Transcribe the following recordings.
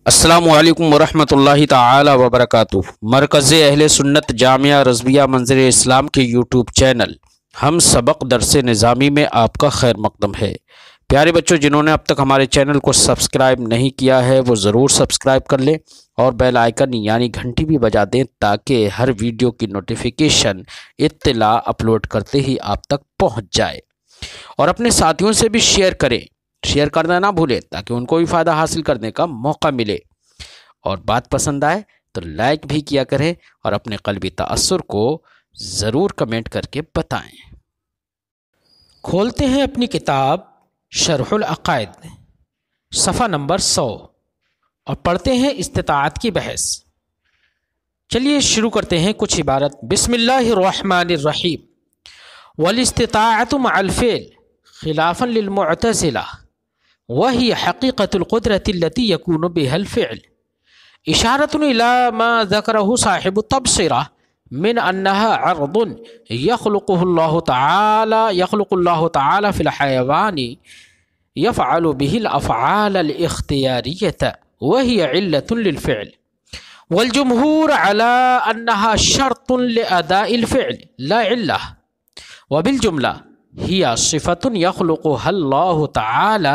السلام علیکم ورحمۃ اللہ تعالی وبرکاتہ۔ مرکز اہل سنت جامعہ رضویہ منظر اسلام کے یوٹیوب چینل ہم سبق درس نظامی میں آپ کا خیر مقدم ہے۔ پیارے بچوں، جنہوں نے اب تک ہمارے چینل کو سبسکرائب نہیں کیا ہے وہ ضرور سبسکرائب کر لیں اور بیل آئیکن یعنی گھنٹی بھی بجا دیں تاکہ ہر ویڈیو کی نوٹیفیکیشن اطلاع اپلوڈ کرتے ہی آپ تک پہنچ جائے، اور اپنے ساتھیوں سے بھی شیئر کریں، شیئر کرنا نہ بھولیں تاکہ ان کو بھی فائدہ حاصل کرنے کا موقع ملے، اور بات پسند آئے تو لائک بھی کیا کریں اور اپنے قلبی تأثر کو ضرور کمنٹ کر کے بتائیں۔ کھولتے ہیں اپنی کتاب شرح العقائد صفحہ نمبر 100 اور پڑھتے ہیں استطاعت کی بحث۔ چلیے شروع کرتے ہیں کچھ عبارت۔ بسم اللہ الرحمن الرحیم۔ والاستطاعت مع الفعل خلافا للمعتزلہ وہی حقیقت القدرت التي يكون بها الفعل اشارۃ الى ما ذکرہ صاحب التبصرہ من انها عرض يخلق الله تعالی في الحيوان يفعل به الافعال الاختیاریۃ وهي علة للفعل والجمهور على انها شرط لاداء الفعل لا علة وبالجملہ هي صفة يخلقها الله تعالى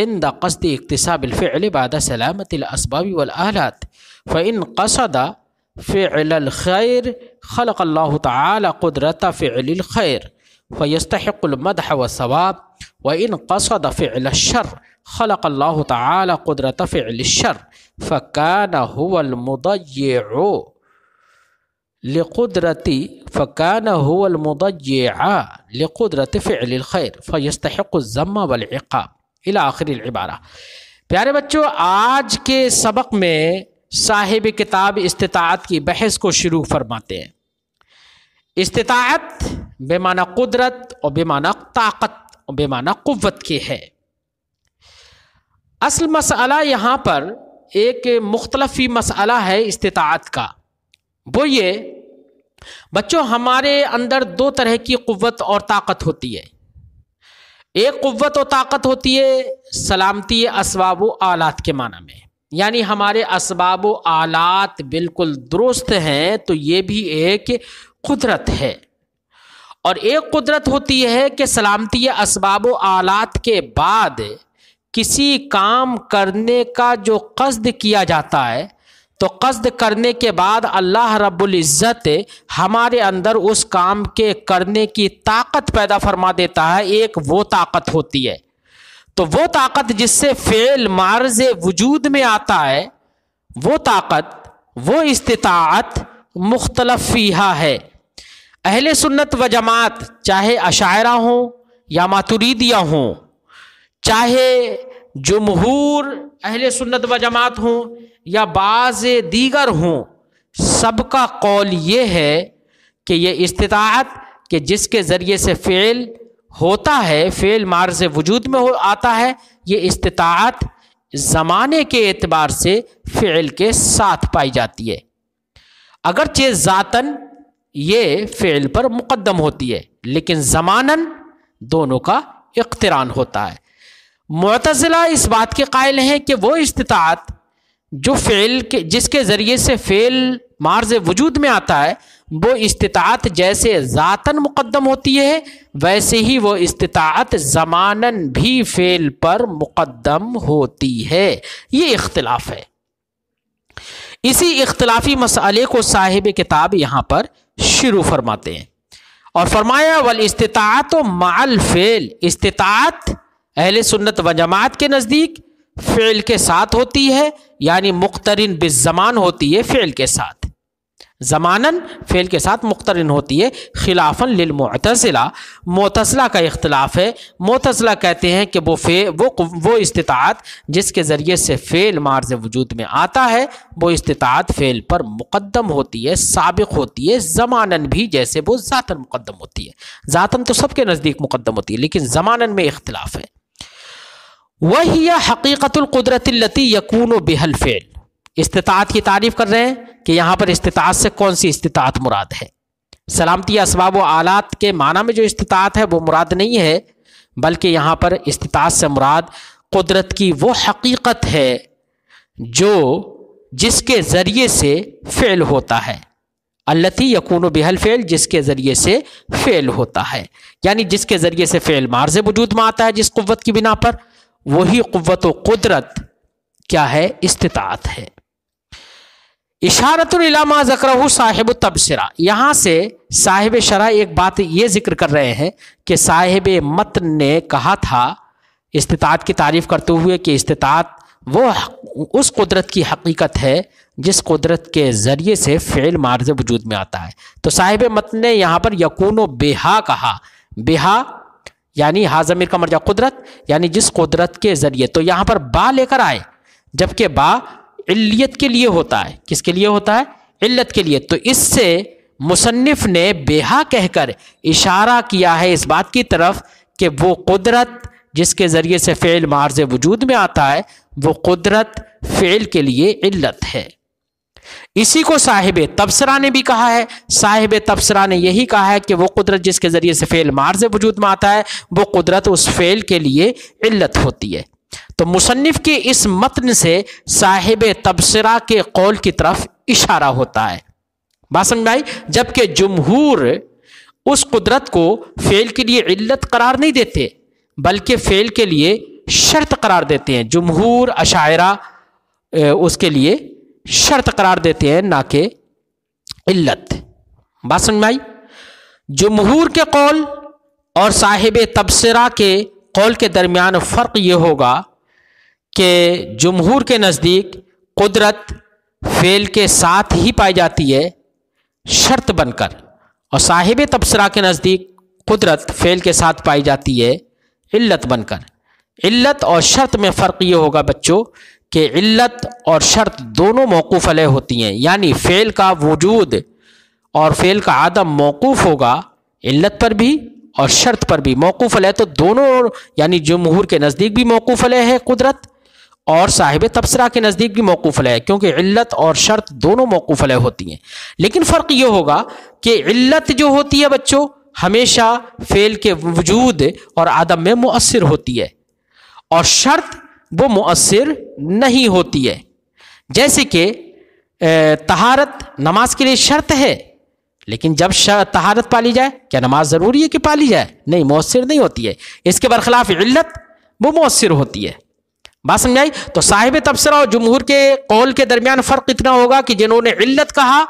عند قصد اكتساب الفعل بعد سلامة الأسباب والآلات، فإن قصد فعل الخير خلق الله تعالى قدرة فعل الخير فيستحق المدح والثواب، وإن قصد فعل الشر خلق الله تعالى قدرة فعل الشر فكان هو المضيع لقدرت فعل الخیر فیستحق الذم والعقاب الی آخر العبارہ۔ پیارے بچوں، آج کے سبق میں صاحب کتاب استطاعت کی بحث کو شروع فرماتے ہیں۔ استطاعت بے معنی قدرت اور بے معنی طاقت اور بے معنی قوت کی ہے۔ اصل مسئلہ یہاں پر ایک مختلفی مسئلہ ہے استطاعت کا، وہ یہ بچوں ہمارے اندر دو طرح کی قوت اور طاقت ہوتی ہے۔ ایک قوت و طاقت ہوتی ہے سلامتی اسباب و آلات کے معنی میں، یعنی ہمارے اسباب و آلات بالکل درست ہیں تو یہ بھی ایک قدرت ہے، اور ایک قدرت ہوتی ہے کہ سلامتی اسباب و آلات کے بعد کسی کام کرنے کا جو قصد کیا جاتا ہے تو قصد کرنے کے بعد اللہ رب العزت ہمارے اندر اس کام کے کرنے کی طاقت پیدا فرما دیتا ہے۔ ایک وہ طاقت ہوتی ہے، تو وہ طاقت جس سے فعل معرض وجود میں آتا ہے، وہ طاقت، وہ استطاعت مختلف فیہا ہے۔ اہل سنت و جماعت چاہے اشاعرہ ہوں یا ماتریدیہ ہوں، چاہے جمہور اہل سنت و جماعت ہوں یا بعض دیگر ہوں، سب کا قول یہ ہے کہ یہ استطاعت کہ جس کے ذریعے سے فعل ہوتا ہے، فعل معرض وجود میں آتا ہے، یہ استطاعت زمانے کے اعتبار سے فعل کے ساتھ پائی جاتی ہے، اگرچہ ذاتاً یہ فعل پر مقدم ہوتی ہے لیکن زماناً دونوں کا اقتران ہوتا ہے۔ معتزلہ اس بات کے قائل ہیں کہ وہ استطاعت جو فعل کے جس کے ذریعے سے فعل معرض وجود میں آتا ہے، وہ استطاعت جیسے ذاتاً مقدم ہوتی ہے ویسے ہی وہ استطاعت زماناً بھی فعل پر مقدم ہوتی ہے۔ یہ اختلاف ہے۔ اسی اختلافی مسئلے کو صاحب کتاب یہاں پر شروع فرماتے ہیں اور فرمایا والاستطاعت مع الفعل، استطاعت اہل سنت و جماعت کے نزدیک فعل کے ساتھ ہوتی ہے، یعنی مقترن بالزمان ہوتی ہے، فعل کے ساتھ زماناً فعل کے ساتھ مقترن ہوتی ہے، خلافاً للمعتزلہ، معتزلہ کا اختلاف ہے۔ معتزلہ کہتے ہیں کہ وہ استطاعت جس کے ذریعے سے فعل معرض وجود میں آتا ہے، وہ استطاعت فعل پر مقدم ہوتی ہے، سابق ہوتی ہے، زماناً بھی جیسے وہ ذاتاً مقدم ہوتی ہے۔ ذاتاً تو سب کے نزدیک مقدم ہوتی ہے لیکن زماناً میں اختلاف ہے۔ وَهِيَ حقیقت القدرت التي يكون بها الفعل، استطاعت کی تعریف کر رہے ہیں کہ یہاں پر استطاعت سے کون سی استطاعت مراد ہے۔ سلامتی اسباب و آلات کے معنی میں جو استطاعت ہے وہ مراد نہیں ہے، بلکہ یہاں پر استطاعت سے مراد قدرت کی وہ حقیقت ہے جس کے ذریعے سے فعل ہوتا ہے، التی یکون بها الفعل، جس کے ذریعے سے فعل ہوتا ہے، یعنی جس کے ذریعے سے فعل معرض وجود میں آتا ہے جس قوت کی بنا پر، وہی قوت و قدرت کیا ہے؟ استطاعت ہے۔ اشارۃ الی ما ذکرہ صاحب التبصرہ، یہاں سے صاحب شرح ایک بات یہ ذکر کر رہے ہیں کہ صاحب متن نے کہا تھا استطاعت کی تعریف کرتے ہوئے کہ استطاعت وہ اس قدرت کی حقیقت ہے جس قدرت کے ذریعے سے فعل معرض وجود میں آتا ہے۔ تو صاحب متن نے یہاں پر یکون و بہا کہا، بہا یعنی ہا ضمیر کا مرجع قدرت، یعنی جس قدرت کے ذریعے، تو یہاں پر با لے کر آئے، جبکہ با علیت کے لیے ہوتا ہے۔ کس کے لیے ہوتا ہے؟ علت کے لیے۔ تو اس سے مصنف نے بہا کہہ کر اشارہ کیا ہے اس بات کی طرف کہ وہ قدرت جس کے ذریعے سے فعل معرض وجود میں آتا ہے، وہ قدرت فعل کے لیے علت ہے۔ اسی کو صاحب تبصرہ نے بھی کہا ہے۔ صاحب تبصرہ نے یہی کہا ہے کہ وہ قدرت جس کے ذریعے سے فعل معرض وجود میں آتا ہے، وہ قدرت اس فعل کے لیے علت ہوتی ہے۔ تو مصنف کے اس متن سے صاحب تبصرہ کے قول کی طرف اشارہ ہوتا ہے۔ بات سمجھ میں آئی؟ جبکہ جمہور اس قدرت کو فعل کے لیے علت قرار نہیں دیتے بلکہ فعل کے لیے شرط قرار دیتے ہیں۔ جمہور اشاعرہ اس کے لیے شرط قرار دیتے ہیں، نہ کہ علت۔ بات سمجھ میں آئی؟ جمہور کے قول اور صاحب تبصرہ کے قول کے درمیان فرق یہ ہوگا کہ جمہور کے نزدیک قدرت فعل کے ساتھ ہی پائی جاتی ہے شرط بن کر، اور صاحب تبصرہ کے نزدیک قدرت فعل کے ساتھ پائی جاتی ہے علت بن کر۔ علت اور شرط میں فرق یہ ہوگا بچوں کہ علت اور شرط دونوں موقوف علیہ ہوتی ہیں، یعنی فعل کا وجود اور فعل کا عدم موقوف ہوگا علت پر بھی اور شرط پر بھی موقوف علیہ۔ تو دونوں یعنی جمہور کے نزدیک بھی موقوف علیہ ہے قدرت، اور صاحب تبصرہ کے نزدیک بھی موقوف علیہ ہے، کیونکہ علت اور شرط دونوں موقوف علیہ ہوتی ہیں۔ لیکن فرق یہ ہوگا کہ علت جو ہوتی ہے بچوں ہمیشہ فعل کے وجود اور عدم میں مؤثر ہوتی ہے، اور شرط وہ مؤثر نہیں ہوتی ہے۔ جیسے کہ طہارت نماز کے لیے شرط ہے، لیکن جب طہارت پالی جائے کیا نماز ضروری ہے کہ پالی جائے؟ نہیں، مؤثر نہیں ہوتی ہے۔ اس کے برخلاف علت وہ مؤثر ہوتی ہے۔ بات سمجھ آئی؟ تو صاحب تبصرہ اور جمہور کے قول کے درمیان فرق اتنا ہوگا کہ جنہوں نے علت کہا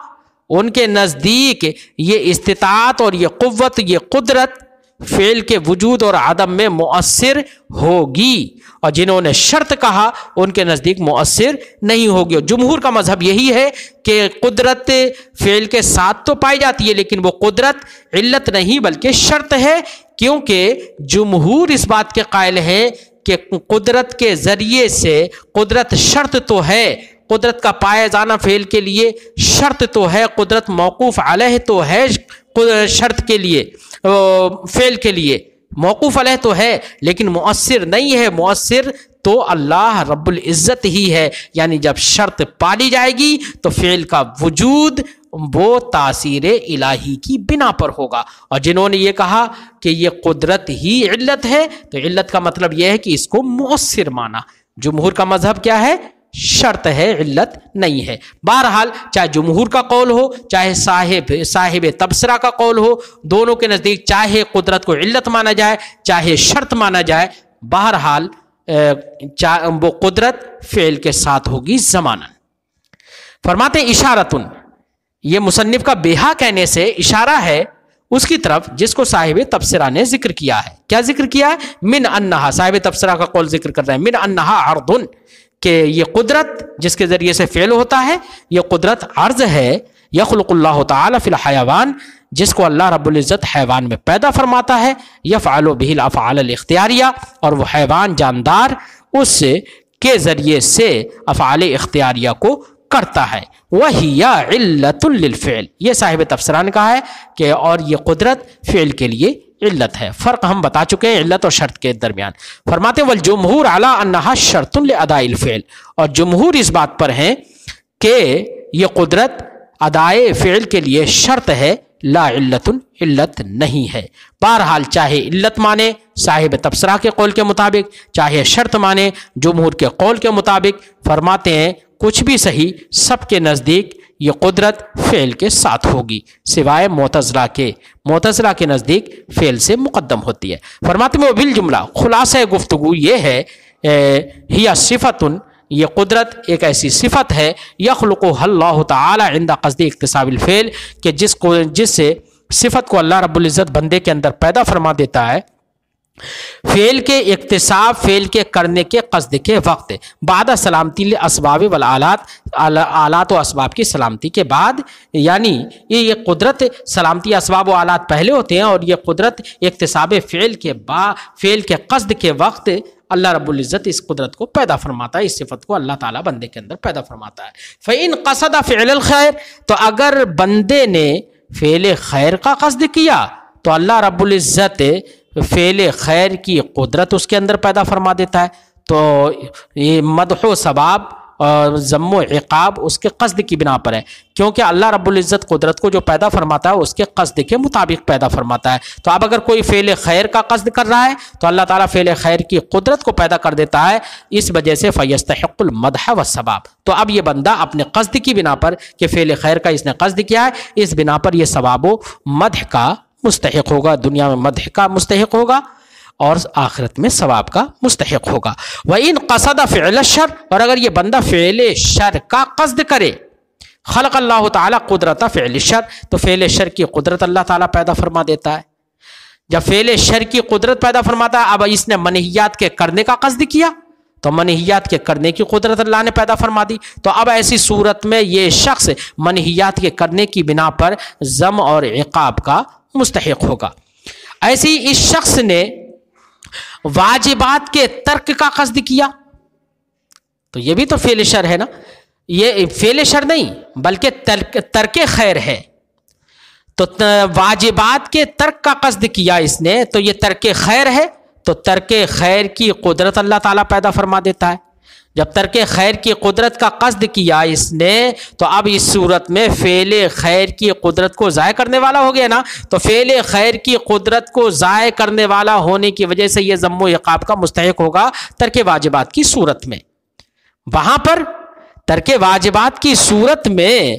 ان کے نزدیک یہ استطاعت اور یہ قوت، یہ قدرت فعل کے وجود اور عدم میں مؤثر ہوگی، اور جنہوں نے شرط کہا ان کے نزدیک مؤثر نہیں ہوگی۔ اور جمہور کا مذہب یہی ہے کہ قدرت فعل کے ساتھ تو پائی جاتی ہے لیکن وہ قدرت علت نہیں بلکہ شرط ہے، کیونکہ جمہور اس بات کے قائل ہیں کہ قدرت کے ذریعے سے قدرت شرط تو ہے، قدرت کا پائے جانا فعل کے لیے شرط تو ہے، قدرت موقوف علیہ تو ہے شرط کے لیے، فعل کے لیے موقوف علیہ تو ہے لیکن مؤثر نہیں ہے۔ مؤثر تو اللہ رب العزت ہی ہے، یعنی جب شرط پالی جائے گی تو فعل کا وجود وہ تاثیر الہی کی بنا پر ہوگا۔ اور جنہوں نے یہ کہا کہ یہ قدرت ہی علت ہے تو علت کا مطلب یہ ہے کہ اس کو مؤثر مانا۔ جمہور کا مذہب کیا ہے؟ شرط ہے، علت نہیں ہے۔ بہرحال چاہے جمہور کا قول ہو چاہے صاحب تبصرہ کا قول ہو، دونوں کے نزدیک چاہے قدرت کو علت مانا جائے چاہے شرط مانا جائے، بہرحال وہ قدرت فعل کے ساتھ ہوگی زماناً۔ فرماتے ہیں اشارتن، یہ مصنف کا بہا کہنے سے اشارہ ہے اس کی طرف جس کو صاحب تبصرہ نے ذکر کیا ہے۔ کیا ذکر کیا ہے؟ من انہا، صاحب تبصرہ کا قول ذکر کر رہے ہیں، من انہا عرضن، کہ یہ قدرت جس کے ذریعے سے فعل ہوتا ہے یہ قدرت عرض ہے، یخلق اللہ تعالی فی الحیوان، جس کو اللہ رب العزت حیوان میں پیدا فرماتا ہے، یفعل بہ الافعال الاختیاریہ، اور وہ حیوان جاندار اس کے ذریعے سے افعال اختیاریہ کو کرتا ہے۔ وہی علت للفعل، یہ صاحب تبصرہ نے کہا ہے کہ اور یہ قدرت فعل کے لیے علت ہے۔ فرق ہم بتا چکے ہیں علت اور شرط کے درمیان۔ فرماتے ہیں والجمہور علی انہا شرط لاداء الفعل، اور جمہور اس بات پر ہیں کہ یہ قدرت ادائے فعل کے لیے شرط ہے، لا علت علت نہیں ہے۔ بہرحال چاہے علت مانے صاحب تبصرہ کے قول کے مطابق، چاہے شرط مانے جمہور کے قول کے مطابق، فرماتے ہیں کچھ بھی صحیح، سب کے نزدیک یہ قدرت فعل کے ساتھ ہوگی سوائے معتزلہ کے۔ معتزلہ کے نزدیک فعل سے مقدم ہوتی ہے۔ فرماتے ہیں وہ بالجملہ خلاصہ گفتگو یہ ہے ہی صفت، یہ قدرت ایک ایسی صفت ہے یخلقها اللہ تعالی عند قصد اکتساب الفعل کہ جس سے صفت کو اللہ رب العزت بندے کے اندر پیدا فرما دیتا ہے فعل کے اکتساب، فعل کے کرنے کے قصد کے وقت، بعد سلامتی الاسباب والآلات، آلات و اسباب کی سلامتی کے بعد، یعنی یہ قدرت سلامتی اسباب و آلات پہلے ہوتے ہیں اور یہ قدرت اکتساب فعل کے فعل کے قصد کے وقت اللہ رب العزت اس قدرت کو پیدا فرماتا ہے، اس صفت کو اللہ تعالیٰ بندے کے اندر پیدا فرماتا ہے۔ فَإِن قَصَدَ فِعْلَ الْخَيْرِ، تو اگر بندے نے فعل خیر کا قصد کیا تو اللہ رب العزت فعل خیر کی قدرت اس کے اندر پیدا فرما دیتا ہے۔ تو یہ مدح و ثواب اور ذم و عقاب اس کے قصد کی بنا پر ہے، کیونکہ اللہ رب العزت قدرت کو جو پیدا فرماتا ہے اس کے قصد کے مطابق پیدا فرماتا ہے۔ تو اب اگر کوئی فعل خیر کا قصد کر رہا ہے تو اللہ تعالیٰ فعل خیر کی قدرت کو پیدا کر دیتا ہے، اس وجہ سے فَيَسْتَحِقُّ الْمَدْحَ وَالثَّوَابَ۔ تو اب یہ بندہ اپنے قصد کی بنا پر کہ فعل خیر کا اس نے قصد کیا ہے، اس بنا پر یہ ثواب و مدح کا مستحق ہوگا، دنیا میں مدح کا مستحق ہوگا اور آخرت میں ثواب کا مستحق ہوگا۔ وَإِن قَصَدَ فِعْلَ الشَّرِّ، اور اگر یہ بندہ فعل شر کا قصد کرے، خلق اللہ تعالیٰ قدرت فعل الشر، تو فعل شر کی قدرت اللہ تعالیٰ پیدا فرما دیتا ہے۔ جب فعل شر کی قدرت پیدا فرماتا ہے، اب اس نے منہیات کے کرنے کا قصد کیا تو منہیات کے کرنے کی قدرت اللہ نے پیدا فرما دی، تو اب ایسی صورت میں یہ شخص منہیات کے کرنے کی بنا پر ذم اور عقاب کا مستحق ہوگا۔ ایسی اس شخص نے واجبات کے ترک کا قصد کیا تو یہ بھی تو فعل شر ہے نا، یہ فعل شر نہیں بلکہ ترک خیر ہے۔ تو واجبات کے ترک کا قصد کیا اس نے تو یہ ترک خیر ہے، تو ترک خیر کی قدرت اللہ تعالیٰ پیدا فرما دیتا ہے۔ جب ترک خیر کی قدرت کا قصد کیا اس نے تو اب اس صورت میں فعل خیر کی قدرت کو ضائع کرنے والا ہو گیا نا، تو فعل خیر کی قدرت کو ضائع کرنے والا ہونے کی وجہ سے یہ ذم و عقاب کا مستحق ہوگا ترک واجبات کی صورت میں۔ وہاں پر ترک واجبات کی صورت میں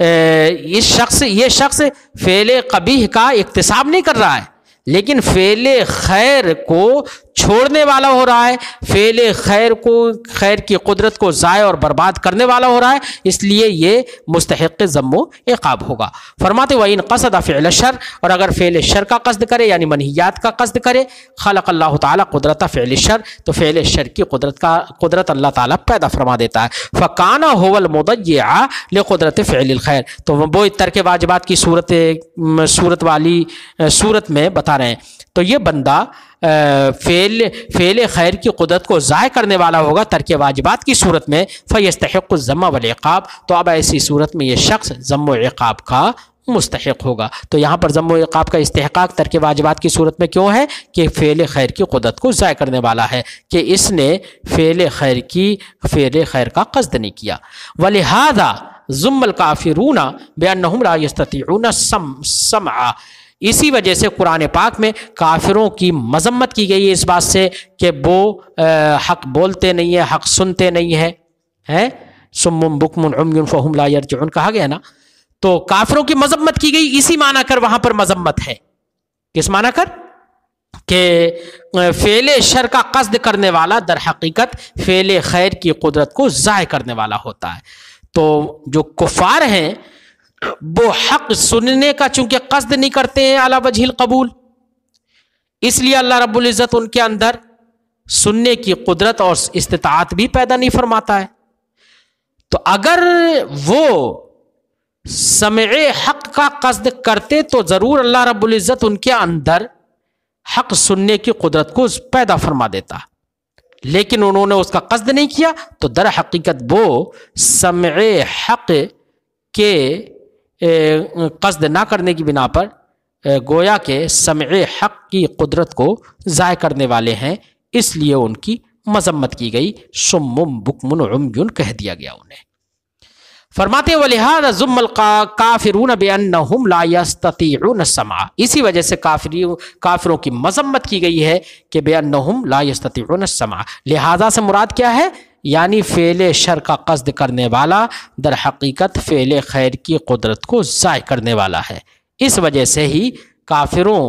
یہ شخص فعل قبیح کا اکتساب نہیں کر رہا ہے، لیکن فعل خیر کو چھوڑنے والا ہو رہا ہے، فعل خیر کی قدرت کو ضائع اور برباد کرنے والا ہو رہا ہے، اس لیے یہ مستحق ذم و عقاب ہوگا۔ فرماتے وَإِن قَصَدَ فِعْلَ الشَّرِّ، اور اگر فعل شر کا قصد کرے یعنی منہیات کا قصد کرے، خلق اللہ تعالیٰ قدرت فعل الشر، تو فعل شر کی قدرت اللہ تعالیٰ پیدا فرما دیتا ہے۔ فَكَانَ هُوَ الْمُضَيِّعَ لِقُدْرَةِ فِعْلِ الْخَيْرِ، تو وہ ترک واجبات کی صورت والی صورت میں بتا رہے ہیں، تو یہ بندہ فعل خیر کی قدرت کو ضائع کرنے والا ہوگا ترک واجبات کی صورت میں، فَيَسْتَحِقُّ الذَّمَّ وَالْعِقَابَ، تو اب ایسی صورت میں یہ شخص ذم و عقاب کا مستحق ہوگا۔ تو یہاں پر ذم و عقاب کا استحقاق ترک واجبات کی صورت میں کیوں ہے کہ فعل خیر کی قدرت کو ضائع کرنے والا ہے، کہ اس نے فعل خیر کا قصد نہیں کیا۔ وَلِهَذَا ذُمَّ الْكَافِرُونَ بِأَنَّهُمْ لَا يَسْتَطِيعُونَ السَّمْعَ، اسی وجہ سے قرآن پاک میں کافروں کی مذمت کی گئی ہے اس بات سے کہ وہ حق بولتے نہیں ہیں، حق سنتے نہیں ہیں، صم بکم عمی فہم لا یرجعون کہا گیا نا، تو کافروں کی مذمت کی گئی اسی معنی کر وہاں پر مذمت ہے، کس معنی کر کہ فعل شر کا قصد کرنے والا در حقیقت فعل خیر کی قدرت کو ضائع کرنے والا ہوتا ہے۔ تو جو کفار ہیں وہ حق سننے کا چونکہ قصد نہیں کرتے ہیں علی وجہ القبول، اس لیے اللہ رب العزت ان کے اندر سننے کی قدرت اور استطاعت بھی پیدا نہیں فرماتا ہے۔ تو اگر وہ سمع حق کا قصد کرتے تو ضرور اللہ رب العزت ان کے اندر حق سننے کی قدرت کو پیدا فرما دیتا، لیکن انہوں نے اس کا قصد نہیں کیا، تو در حقیقت وہ سمع حق کے قصد نہ کرنے کی بنا پر گویا کہ سمع حق کی قدرت کو ضائع کرنے والے ہیں، اس لیے ان کی مذمت کی گئی، صم بکم عمی کہہ دیا گیا انہیں۔ فرماتے وَلِهَذَا ذُمَّ الْكَافِرُونَ بِأَنَّهُمْ لَا يَسْتَطِيعُونَ السَّمْعَ، اسی وجہ سے کافروں کی مذمت کی گئی ہے کہ بِأَنَّهُمْ لَا يَسْتَطِيعُونَ السَّمْعَ، لہذا سے مراد کیا ہے؟ یعنی فعل شر کا قصد کرنے والا در حقیقت فعل خیر کی قدرت کو ضائع کرنے والا ہے۔ اس وجہ سے ہی کافروں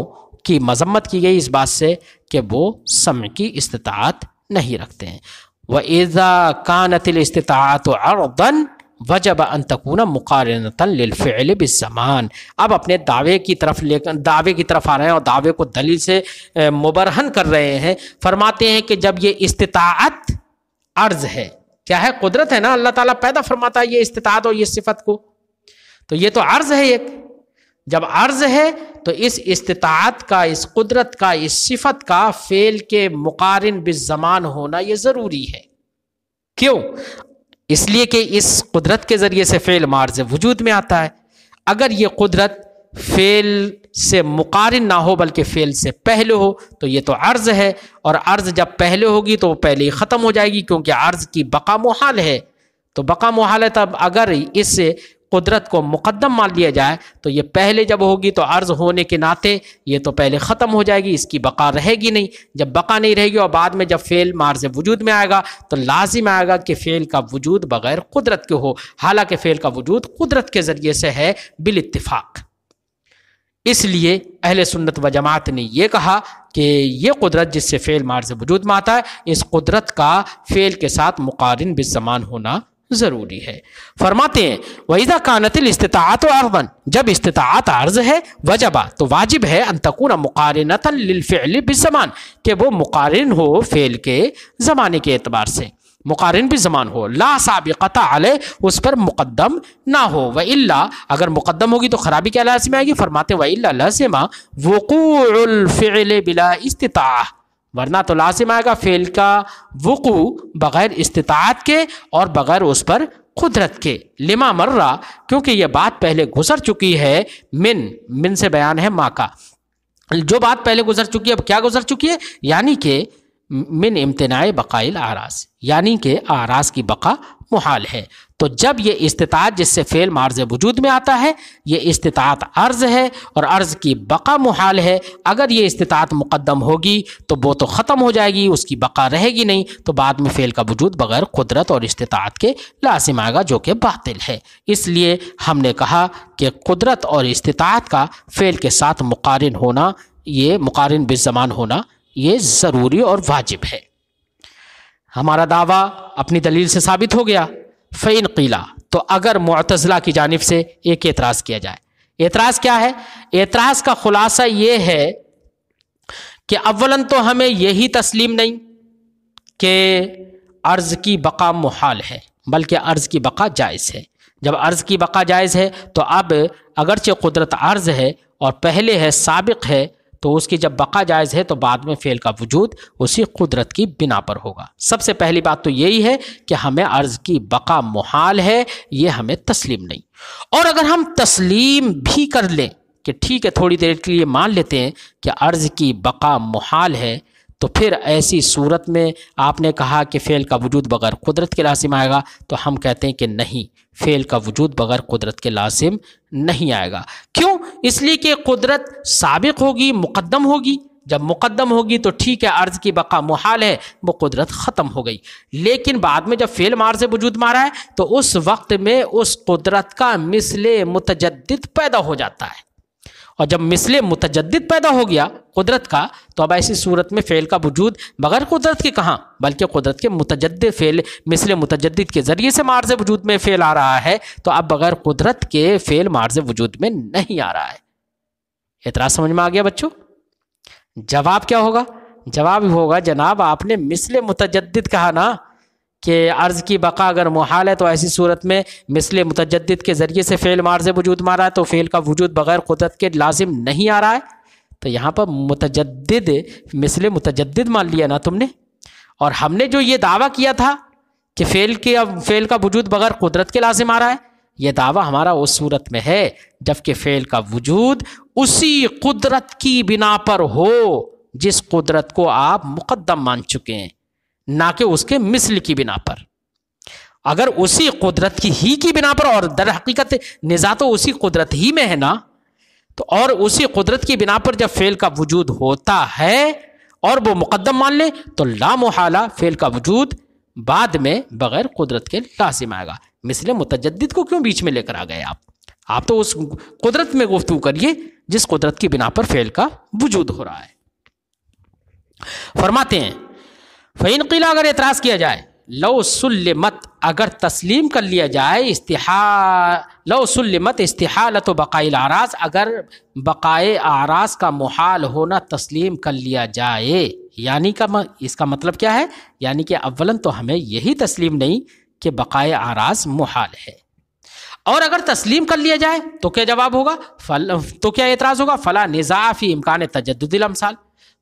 کی مذمت کی گئی اس بات سے کہ وہ سمع کی استطاعت نہیں رکھتے ہیں۔ وَإِذَا كَانَتِ الْإِسْتِطَاعَةُ عَرْضًا وجب ان تکون مقارنۃ للفعل بالزمان۔ اب اپنے دعوے کی طرف آ رہے ہیں اور دعوے کو دلیل سے مبرہن کر رہے ہیں۔ فرماتے ہیں کہ جب یہ استطاعت عرض ہے، کیا ہے؟ قدرت ہے نا، اللہ تعالیٰ پیدا فرماتا ہے یہ استطاعت اور یہ صفت کو، تو یہ تو عرض ہے ایک۔ جب عرض ہے تو اس استطاعت کا، اس قدرت کا، اس صفت کا فعل کے مقارن بالزمان ہونا یہ ضروری ہے۔ کیوں؟ اس لیے کہ اس قدرت کے ذریعے سے فعل معرض وجود میں آتا ہے۔ اگر یہ قدرت فعل سے مقارن نہ ہو بلکہ فعل سے پہلے ہو تو یہ تو عرض ہے، اور عرض جب پہلے ہوگی تو وہ پہلے ہی ختم ہو جائے گی، کیونکہ عرض کی بقا محال ہے۔ تو بقا محال ہے، تب اگر اس قدرت کو مقدم مان لیا جائے تو یہ پہلے جب ہوگی تو عرض ہونے کے ناطے یہ تو پہلے ختم ہو جائے گی، اس کی بقا رہے گی نہیں۔ جب بقا نہیں رہے گی اور بعد میں جب فعل معرض وجود میں آئے گا تو لازم آئے گا کہ فعل کا وجود بغیر قدرت کے ہو، حالانکہ فعل کا وجود قدرت کے ذریعے سے ہے بالاتفاق۔ اس لیے اہل سنت و جماعت نے یہ کہا کہ یہ قدرت جس سے فعل معرض وجود میں آتا ہے، اس قدرت کا فعل کے ساتھ مقارن بالزمان ہونا ضروری ہے۔ فرماتے ہیں وَإِذَا كَانَتِ الْإِسْتِطَاعَةُ عَرْضًا، جب استطاعت عرض ہے وجبہ تو واجب ہے ان تکون مقارنۃ للفعل بالزمان، کہ وہ مقارن ہو فعل کے زمانے کے اعتبار سے، مقارن بھی زمان ہو، لا سابقۃ علیہ، اس پر مقدم نہ ہو۔ وَإِلَّا، اگر مقدم ہوگی تو خرابی کیا لازم آئے گی؟ فرماتے وَإِلَّا لازم وقوع الفعل بلا استطاعہ، ورنہ تو لازم آئے گا فعل کا وقوع بغیر استطاعت کے اور بغیر اس پر قدرت کے، لما مرہ، کیونکہ یہ بات پہلے گزر چکی ہے، من سے بیان ہے ماں کا، جو بات پہلے گزر چکی ہے اب کیا گزر چکی ہے؟ یعنی کہ من امتناع بقاء الاعراض، یعنی کہ اعراض کی بقا محال ہے۔ تو جب یہ استطاعت جس سے فعل معرض وجود میں آتا ہے، یہ استطاعت عرض ہے اور عرض کی بقا محال ہے، اگر یہ استطاعت مقدم ہوگی تو وہ تو ختم ہو جائے گی، اس کی بقا رہے گی نہیں، تو بعد میں فعل کا وجود بغیر قدرت اور استطاعت کے لازم آئے گا، جو کہ باطل ہے۔ اس لیے ہم نے کہا کہ قدرت اور استطاعت کا فعل کے ساتھ مقارن ہونا، یہ مقارن بالزمان ہونا، یہ ضروری اور واجب ہے۔ ہمارا دعویٰ اپنی دلیل سے ثابت ہو گیا۔ فَإِنْ قِيلَ، تو اگر معتزلہ کی جانب سے ایک اعتراض کیا جائے، اعتراض کیا ہے؟ اعتراض کا خلاصہ یہ ہے کہ اولاً تو ہمیں یہی تسلیم نہیں کہ عرض کی بقا محال ہے، بلکہ عرض کی بقا جائز ہے۔ جب عرض کی بقا جائز ہے تو اب اگرچہ قدرت عرض ہے اور پہلے ہے، سابق ہے، تو اس کی جب بقا جائز ہے تو بعد میں فعل کا وجود اسی قدرت کی بنا پر ہوگا۔ سب سے پہلی بات تو یہی ہے کہ ہمیں عرض کی بقا محال ہے، یہ ہمیں تسلیم نہیں۔ اور اگر ہم تسلیم بھی کر لیں کہ ٹھیک ہے تھوڑی دیر کے لیے مان لیتے ہیں کہ عرض کی بقا محال ہے، تو پھر ایسی صورت میں آپ نے کہا کہ فعل کا وجود بغیر قدرت کے لازم آئے گا، تو ہم کہتے ہیں کہ نہیں، فعل کا وجود بغیر قدرت کے لازم نہیں آئے گا۔ کیوں؟ اس لیے کہ قدرت سابق ہوگی، مقدم ہوگی، جب مقدم ہوگی تو ٹھیک ہے عرض کی بقا محال ہے، وہ قدرت ختم ہو گئی، لیکن بعد میں جب فعل معرض وجود میں آ رہا ہے تو اس وقت میں اس قدرت کا مثل متجدد پیدا ہو جاتا ہے، اور جب مثل متجدد پیدا ہو گیا قدرت کا تو اب ایسی صورت میں فعل کا وجود بغیر قدرت کے کہاں، بلکہ قدرت کے متجدد فعل مثل متجدد کے ذریعے سے معرض وجود میں فعل آ رہا ہے، تو اب بغیر قدرت کے فعل معرض وجود میں نہیں آ رہا ہے۔ اعتراض سمجھ میں آ گیا بچوں؟ جواب کیا ہوگا؟ جواب ہوگا جناب آپ نے مثل متجدد کہا نا، کہ عرض کی بقا اگر محال ہے تو ایسی صورت میں مثل متجدد کے ذریعے سے فعل معرض وجود میں آ رہا ہے، تو فعل کا وجود بغیر قدرت کے لازم نہیں آ رہا ہے، تو یہاں پر متجدد مثل متجدد مان لیا نا تم نے۔ اور ہم نے جو یہ دعویٰ کیا تھا کہ فعل کا وجود بغیر قدرت کے لازم آ رہا ہے، یہ دعویٰ ہمارا اس صورت میں ہے جبکہ فعل کا وجود اسی قدرت کی بنا پر ہو جس قدرت کو آپ مقدم مان چکے ہیں، نہ کہ اس کے مثل کی بنا پر۔ اگر اسی قدرت کی بنا پر، اور در حقیقت نزاع تو اسی قدرت ہی میں ہے نا، تو اور اسی قدرت کی بنا پر جب فعل کا وجود ہوتا ہے اور وہ مقدم مان لیں تو لا محالہ فعل کا وجود بعد میں بغیر قدرت کے لازم آئے گا۔ مثل متجدد کو کیوں بیچ میں لے کر آ گئے آپ تو اس قدرت میں گفتگو کریے جس قدرت کی بنا پر فعل کا وجود ہو رہا ہے۔ فرماتے ہیں فَإِنْ قِيلَ، اگر اعتراض کیا جائے، لو سلمت، اگر تسلیم کر لیا جائے، لو سلمت استحالت و بقاء الاعراض، اگر بقائے اعراض کا محال ہونا تسلیم کر لیا جائے، یعنی اس کا مطلب کیا ہے؟ یعنی کہ اولاً تو ہمیں یہی تسلیم نہیں کہ بقائے اعراض محال ہے، اور اگر تسلیم کر لیا جائے تو کیا جواب ہوگا؟ تو کیا اعتراض ہوگا؟ فلا نزاع فی امکان تجدد الامثال،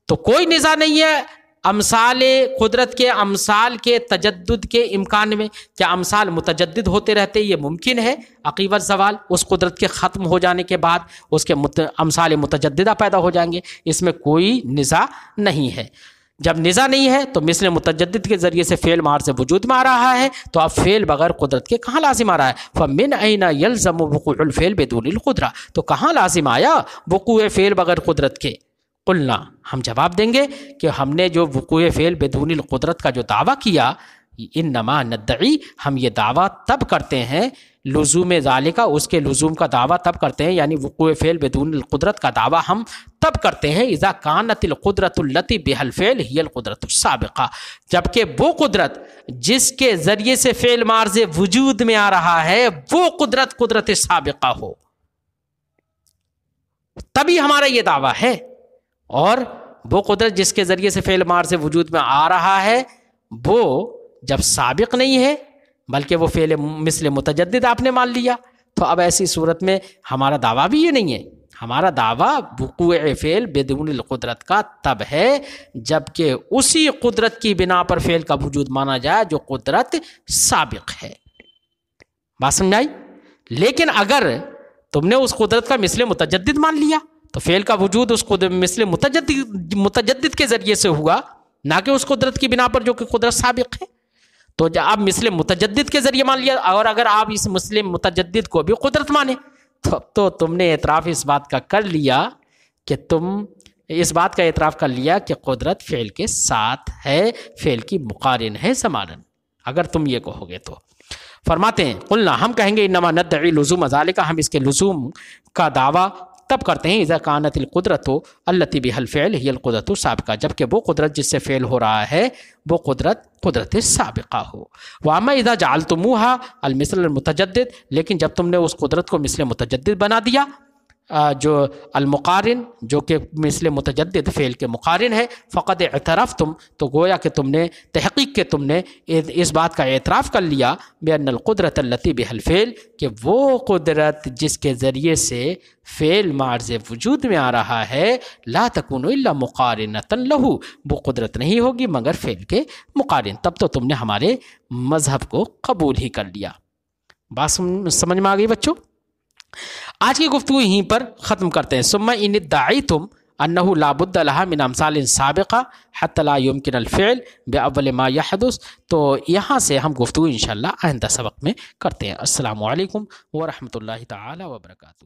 تو کوئی نزاع نہیں ہے امثال قدرت کے، امثال کے تجدد کے امکان میں۔ کیا امثال متجدد ہوتے رہتے؟ یہ ممکن ہے عقیب الزوال، اس قدرت کے ختم ہو جانے کے بعد اس کے امثال متجددہ پیدا ہو جائیں گے، اس میں کوئی نزاع نہیں ہے۔ جب نزاع نہیں ہے تو مثل متجدد کے ذریعے سے فعل مار سے وجود میں آ رہا ہے، تو اب فعل بغیر قدرت کے کہاں لازم آ رہا ہے؟ فَمِنْ أَيْنَ يَلْزَمُ وُقُوعُ الْفِعْلِ بِدُونِ الْقُدْرَةِ، تو کہاں لازم آیا وقوع فعل بغیر قدرت کے؟ قلنا، ہم جواب دیں گے کہ ہم نے جو وقوع فعل بدون القدرت کا جو دعویٰ کیا، انما ندعی، ہم یہ دعویٰ تب کرتے ہیں، لزوم ذالکہ، اس کے لزوم کا دعویٰ تب کرتے ہیں، یعنی وقوع فعل بدون القدرت کا دعویٰ ہم تب کرتے ہیں اذا کانت القدرت التی بها الفعل ہی القدرت السابقہ، جبکہ وہ قدرت جس کے ذریعے سے فعل مارز وجود میں آ رہا ہے وہ قدرت سابقہ ہو، تبھی ہمارا یہ دعویٰ ہے۔ اور وہ قدرت جس کے ذریعے سے فعل مار سے وجود میں آ رہا ہے وہ جب سابق نہیں ہے بلکہ وہ فعل مثل متجدد آپ نے مان لیا، تو اب ایسی صورت میں ہمارا دعویٰ بھی یہ نہیں ہے، ہمارا دعویٰ وقوع فعل بدون القدرت کا تب ہے جبکہ اسی قدرت کی بنا پر فعل کا وجود مانا جائے جو قدرت سابق ہے۔ بات سمجھائی؟ لیکن اگر تم نے اس قدرت کا مثل متجدد مان لیا تو فعل کا وجود اس مثل متجدد کے ذریعے سے ہوا، نہ کہ اس قدرت کی بنا پر جو کہ قدرت سابق ہے۔ تو جب آپ مثل متجدد کے ذریعے مان لیا، اور اگر آپ اس مثل متجدد کو بھی قدرت مانے تو تم نے اعتراف اس بات کا کر لیا کہ اس بات کا اعتراف کر لیا کہ قدرت فعل کے ساتھ ہے، فعل کی مقارن ہے زماناً، اگر تم یہ کہو گے تو۔ فرماتے ہیں قلنا، ہم کہیں گے انما ندعی لزوم ذالکہ، ہم اس کے لزوم کا دعویٰ تب کرتے ہیں اذا کانت القدرت التی بها الفعل ہی القدرت السابقہ، جبکہ وہ قدرت جس سے فعل ہو رہا ہے وہ قدرت سابقہ ہو۔ واما اذا جعلتموها المثل المتجدد، لیکن جب تم نے اس قدرت کو مثل متجدد بنا دیا، جو المقارن، جو کہ مثل متجدد فعل کے مقارن ہے، فقد اعترفتم، تو گویا کہ تم نے تحقیق کہ تم نے اس بات کا اعتراف کر لیا بان القدرت التی بها الفعل، کہ وہ قدرت جس کے ذریعے سے فعل معرض وجود میں آ رہا ہے لا تکون الا مقارنۃ له، وہ قدرت نہیں ہوگی مگر فعل کے مقارن، تب تو تم نے ہمارے مذہب کو قبول ہی کر لیا۔ بات سمجھ میں آ گئی بچوں؟ آج کی گفتگو یہیں پر ختم کرتے ہیں۔ ثم ان ادعیتم انہ لا بد لها من امثال سابقہ حتی لا يمکن الفعل باول ما يحدث، تو یہاں سے ہم گفتگو انشاءاللہ آئندہ سبق میں کرتے ہیں۔ السلام علیکم ورحمۃ اللہ تعالی وبرکاتہ۔